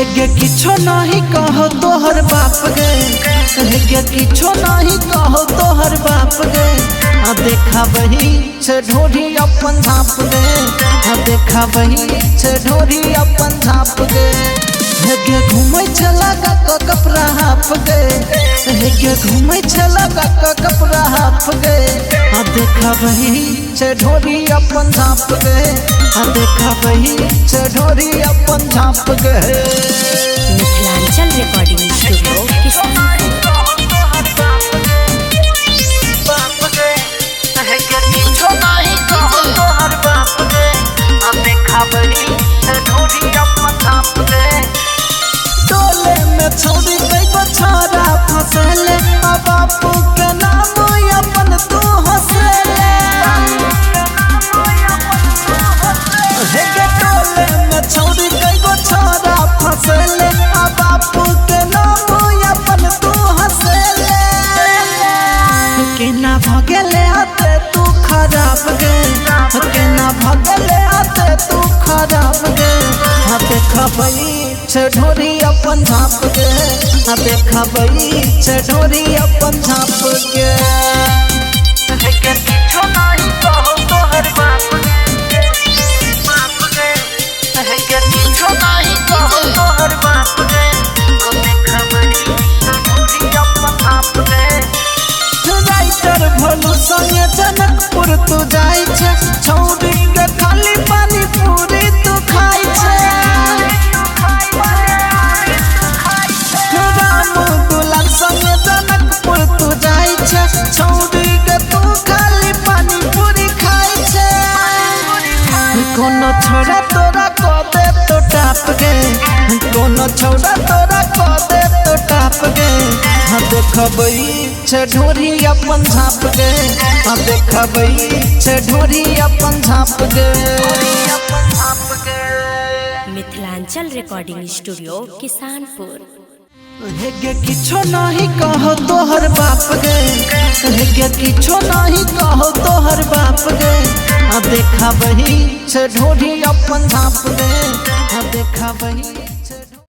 हेगे किछो नहीं कहो तोहर बाप गे, हेगे किछो नहीं कहो तोहर बाप गे। आ देखा वही छे ढोरी अपन झाप गे, आ देखा वही छे ढोरी अपन झाप गे। हेगे घूमै छे लगा क कपड़ा हाफ गे, हेगे घूमै छे लगा क कपड़ा हाफ गे। आ देखा वही छे ढोरी अपन झाप गे, आ देखा वही छे ढोरी अपन झाप गे। मिथिलांचल रिकॉर्डिंग स्टूडियो किसान छोड़ी गई छोरा फसले बापू के नाम अपन तू हंसले। हेगे टोले में छोड़ी गई छोरा फसले बापू के नाम अपन तू हंसले। केना भगले आते तू खराब गे, केना भगले आते तू खराब गे। हाँ देखबई छे ढोरी अपन झाप गे, हाँ देखबई छे ढोरी अपन झाप गे। हेगे किछो नहीं कहो तोहर बाप गे, हेगे किछो नहीं कहो तोहर बाप गे। देखबई छे ढोरी अपन झाप गे। राइटर भोलू संगे जनकपुर तू जाई छे, छौरी के खाली पानी पूरी तू खाई छे। छौरी के तू खाली पानी पूरी खाई छे। कोनो छोरा तोरा को दे तो टाप गे, कोनो छोरा तोरा को दे तो टाप गे। हाँ देखबई छे ढोरी अपन झाप गे, हाँ देखबई छे ढोरी अपन झाप गे। Mithilanchal recording studio Kisanpur. हेगे किछो नहीं कहो तोहर बाप गे, हेगे किछो नहीं कहो तोहर बाप गे। आ देखा वही छे ढोरी अपन झाप गे, आ देखा वही